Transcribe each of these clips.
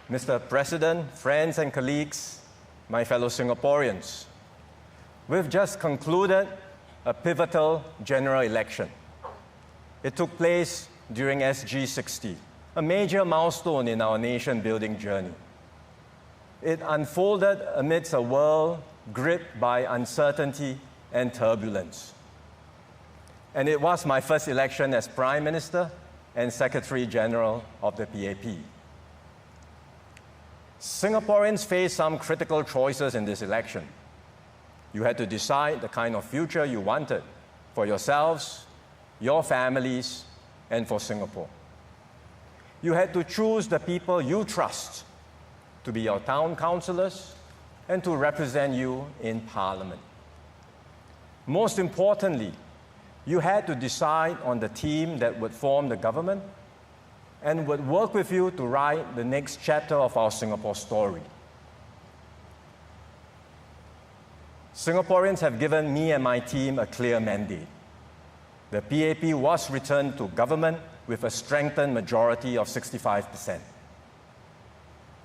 Mr. President, friends and colleagues, my fellow Singaporeans, we've just concluded a pivotal general election. It took place during SG60, a major milestone in our nation-building journey. It unfolded amidst a world gripped by uncertainty and turbulence. And it was my first election as Prime Minister and Secretary General of the PAP. Singaporeans faced some critical choices in this election. You had to decide the kind of future you wanted for yourselves, your families, and for Singapore. You had to choose the people you trust to be your town councillors and to represent you in Parliament. Most importantly, you had to decide on the team that would form the government and would work with you to write the next chapter of our Singapore story. Singaporeans have given me and my team a clear mandate. The PAP was returned to government with a strengthened majority of 65%.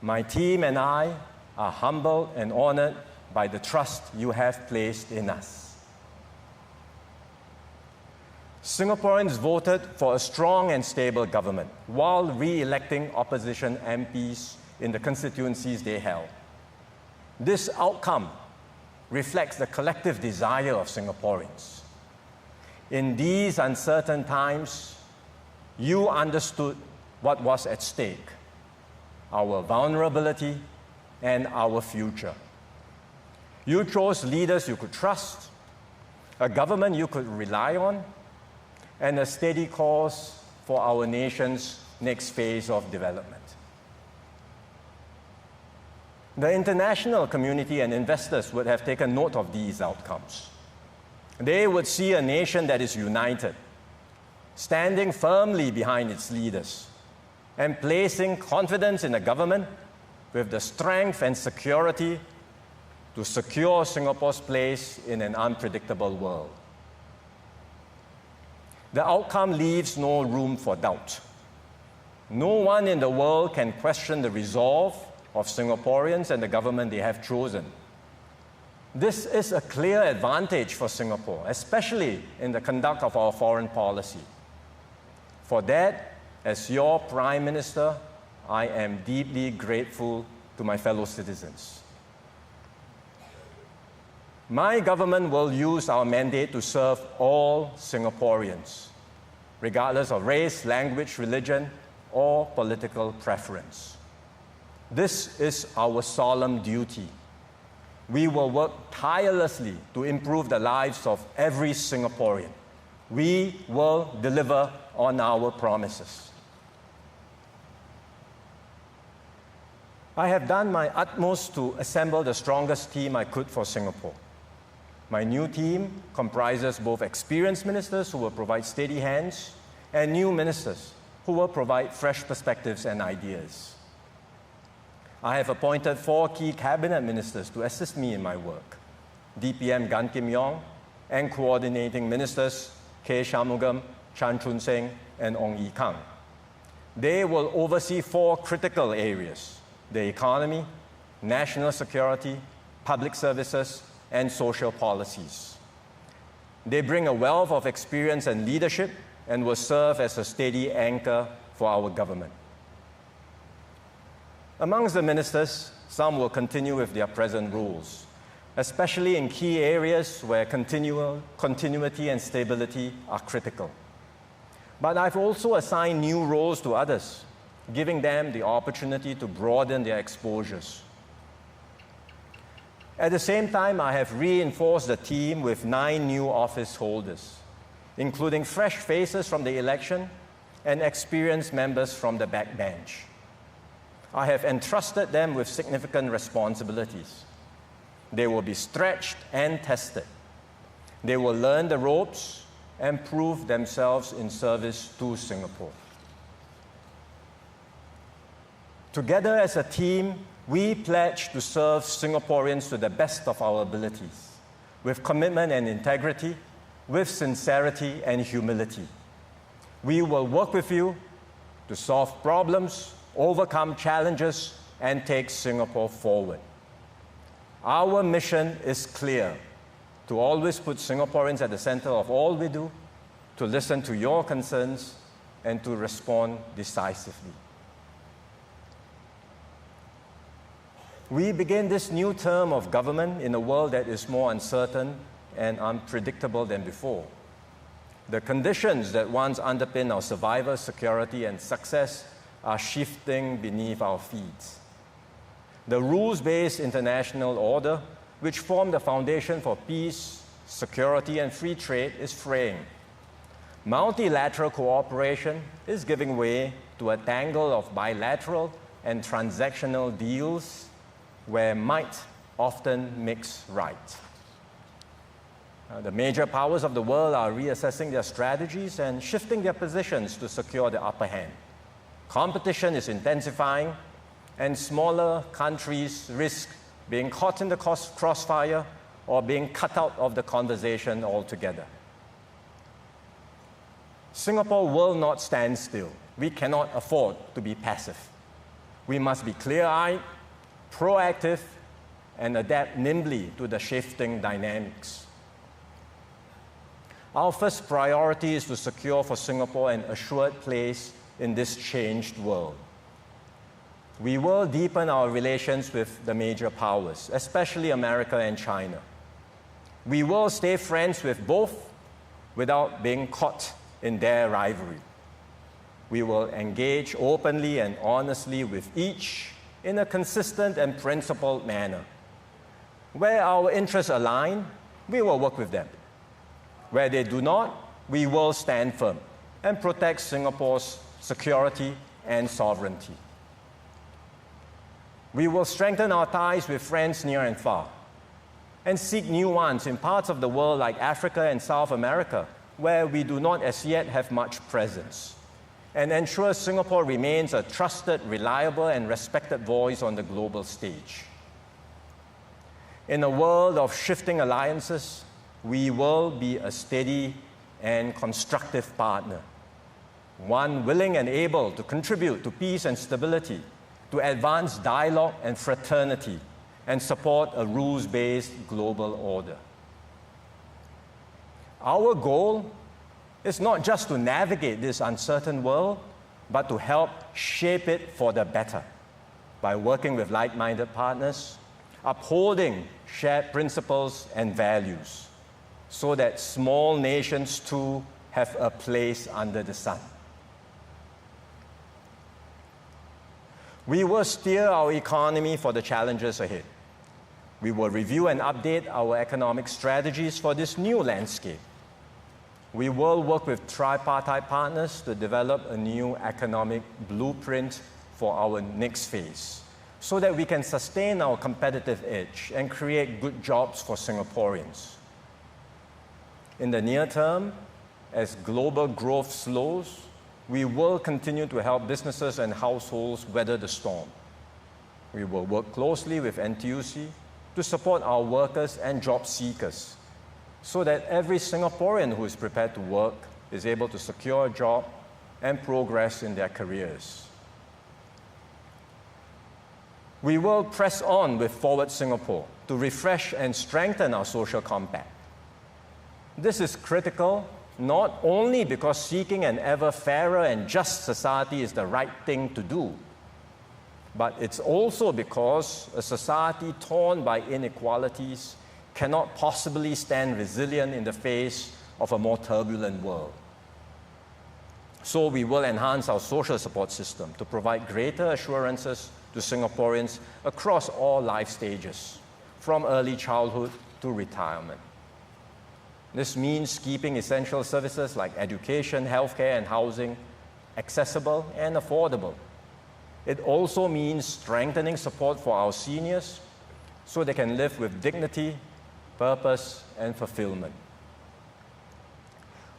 My team and I are humbled and honored by the trust you have placed in us. Singaporeans voted for a strong and stable government while re-electing opposition MPs in the constituencies they held. This outcome reflects the collective desire of Singaporeans. In these uncertain times, you understood what was at stake: our vulnerability and our future. You chose leaders you could trust, a government you could rely on, and a steady course for our nation's next phase of development. The international community and investors would have taken note of these outcomes. They would see a nation that is united, standing firmly behind its leaders, and placing confidence in a government with the strength and security to secure Singapore's place in an unpredictable world. The outcome leaves no room for doubt. No one in the world can question the resolve of Singaporeans and the government they have chosen. This is a clear advantage for Singapore, especially in the conduct of our foreign policy. For that, as your Prime Minister, I am deeply grateful to my fellow citizens. My government will use our mandate to serve all Singaporeans, regardless of race, language, religion, or political preference. This is our solemn duty. We will work tirelessly to improve the lives of every Singaporean. We will deliver on our promises. I have done my utmost to assemble the strongest team I could for Singapore. My new team comprises both experienced ministers who will provide steady hands and new ministers who will provide fresh perspectives and ideas. I have appointed 4 key cabinet ministers to assist me in my work: DPM Gan Kim Yong and coordinating ministers K. Shanmugam, Chan Chun Seng, and Ong Yi Kang. They will oversee 4 critical areas: the economy, national security, public services, and social policies. They bring a wealth of experience and leadership and will serve as a steady anchor for our government. Amongst the ministers, some will continue with their present roles, especially in key areas where continuity and stability are critical. But I've also assigned new roles to others, giving them the opportunity to broaden their exposures. At the same time, I have reinforced the team with 9 new office holders, including fresh faces from the election and experienced members from the backbench. I have entrusted them with significant responsibilities. They will be stretched and tested. They will learn the ropes and prove themselves in service to Singapore. Together as a team, we pledge to serve Singaporeans to the best of our abilities, with commitment and integrity, with sincerity and humility. We will work with you to solve problems, overcome challenges, and take Singapore forward. Our mission is clear: to always put Singaporeans at the center of all we do, to listen to your concerns, and to respond decisively. We begin this new term of government in a world that is more uncertain and unpredictable than before. The conditions that once underpinned our survival, security, and success are shifting beneath our feet. The rules-based international order, which formed the foundation for peace, security, and free trade, is fraying. Multilateral cooperation is giving way to a tangle of bilateral and transactional deals where might often makes right. The major powers of the world are reassessing their strategies and shifting their positions to secure the upper hand. Competition is intensifying, and smaller countries risk being caught in the crossfire or being cut out of the conversation altogether. Singapore will not stand still. We cannot afford to be passive. We must be clear-eyed, proactive, and adapt nimbly to the shifting dynamics. Our first priority is to secure for Singapore an assured place in this changed world. We will deepen our relations with the major powers, especially America and China. We will stay friends with both without being caught in their rivalry. We will engage openly and honestly with each in a consistent and principled manner. Where our interests align, we will work with them. Where they do not, we will stand firm and protect Singapore's security and sovereignty. We will strengthen our ties with friends near and far and seek new ones in parts of the world like Africa and South America, where we do not as yet have much presence, and ensure Singapore remains a trusted, reliable, and respected voice on the global stage. In a world of shifting alliances, we will be a steady and constructive partner, one willing and able to contribute to peace and stability, to advance dialogue and fraternity, and support a rules-based global order. Our goal is not just to navigate this uncertain world, but to help shape it for the better by working with like-minded partners, upholding shared principles and values, so that small nations too have a place under the sun. We will steer our economy for the challenges ahead. We will review and update our economic strategies for this new landscape. We will work with tripartite partners to develop a new economic blueprint for our next phase, so that we can sustain our competitive edge and create good jobs for Singaporeans. In the near term, as global growth slows, we will continue to help businesses and households weather the storm. We will work closely with NTUC to support our workers and job seekers, so that every Singaporean who is prepared to work is able to secure a job and progress in their careers. We will press on with Forward Singapore to refresh and strengthen our social compact. This is critical not only because seeking an ever fairer and just society is the right thing to do, but it's also because a society torn by inequalities cannot possibly stand resilient in the face of a more turbulent world. So we will enhance our social support system to provide greater assurances to Singaporeans across all life stages, from early childhood to retirement. This means keeping essential services like education, healthcare, and housing accessible and affordable. It also means strengthening support for our seniors so they can live with dignity, purpose, and fulfillment.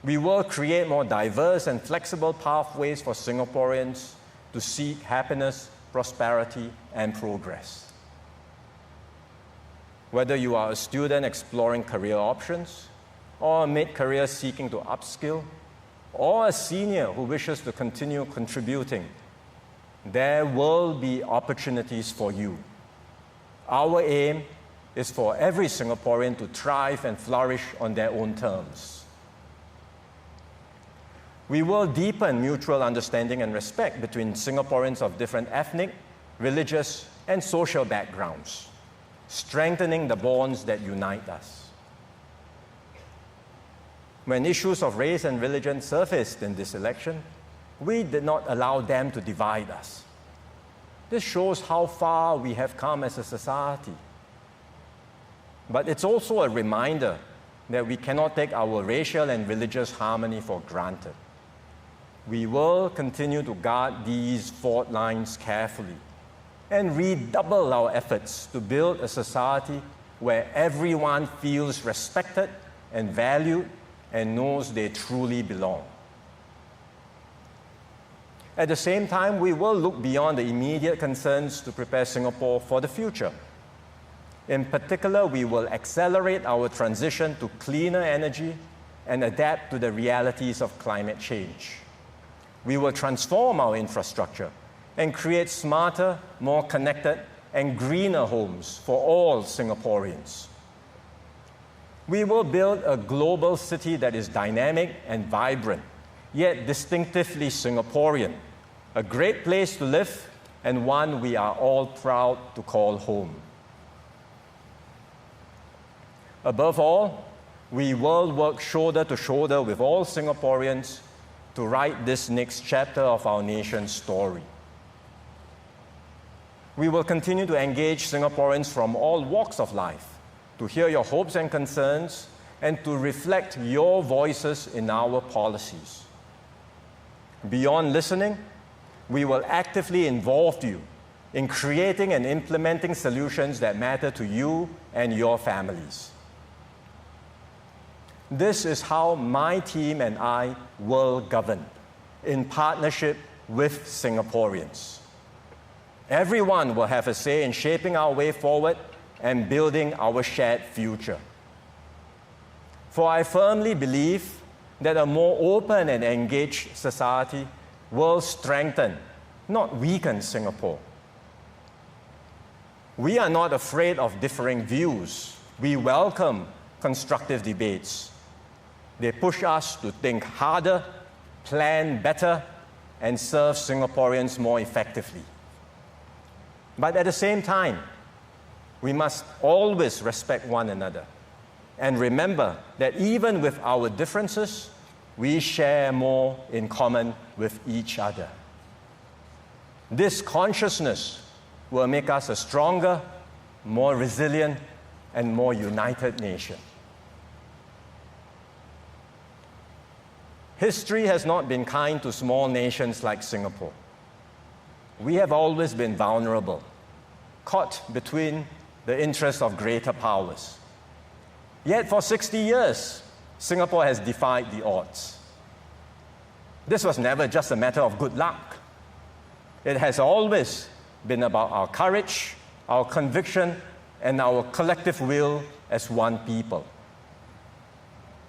We will create more diverse and flexible pathways for Singaporeans to seek happiness, prosperity, and progress. Whether you are a student exploring career options, or a mid-career seeking to upskill, or a senior who wishes to continue contributing, there will be opportunities for you. Our aim is for every Singaporean to thrive and flourish on their own terms. We will deepen mutual understanding and respect between Singaporeans of different ethnic, religious, and social backgrounds, strengthening the bonds that unite us. When issues of race and religion surfaced in this election, we did not allow them to divide us. This shows how far we have come as a society. But it's also a reminder that we cannot take our racial and religious harmony for granted. We will continue to guard these fault lines carefully and redouble our efforts to build a society where everyone feels respected and valued and knows they truly belong. At the same time, we will look beyond the immediate concerns to prepare Singapore for the future. In particular, we will accelerate our transition to cleaner energy and adapt to the realities of climate change. We will transform our infrastructure and create smarter, more connected, and greener homes for all Singaporeans. We will build a global city that is dynamic and vibrant, yet distinctively Singaporean, a great place to live and one we are all proud to call home. Above all, we will work shoulder to shoulder with all Singaporeans to write this next chapter of our nation's story. We will continue to engage Singaporeans from all walks of life, to hear your hopes and concerns, and to reflect your voices in our policies. Beyond listening, we will actively involve you in creating and implementing solutions that matter to you and your families. This is how my team and I will govern, in partnership with Singaporeans. Everyone will have a say in shaping our way forward and building our shared future. For I firmly believe that a more open and engaged society will strengthen, not weaken Singapore. We are not afraid of differing views. We welcome constructive debates. They push us to think harder, plan better, and serve Singaporeans more effectively. But at the same time, we must always respect one another and remember that even with our differences, we share more in common with each other. This consciousness will make us a stronger, more resilient, and more united nation. History has not been kind to small nations like Singapore. We have always been vulnerable, caught between the interests of greater powers. Yet for 60 years, Singapore has defied the odds. This was never just a matter of good luck. It has always been about our courage, our conviction, and our collective will as one people.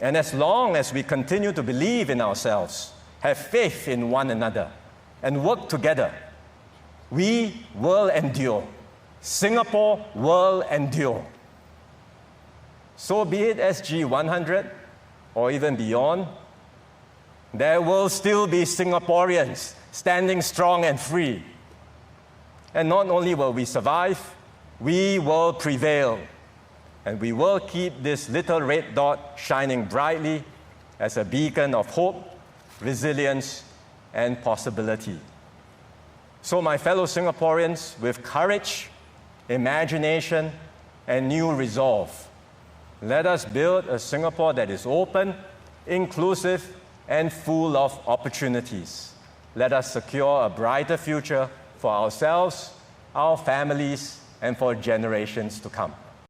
And as long as we continue to believe in ourselves, have faith in one another, and work together, we will endure. Singapore will endure. So be it SG100 or even beyond, there will still be Singaporeans standing strong and free. And not only will we survive, we will prevail. And we will keep this little red dot shining brightly as a beacon of hope, resilience, and possibility. So my fellow Singaporeans, with courage, imagination, and new resolve, let us build a Singapore that is open, inclusive, and full of opportunities. Let us secure a brighter future for ourselves, our families, and for generations to come.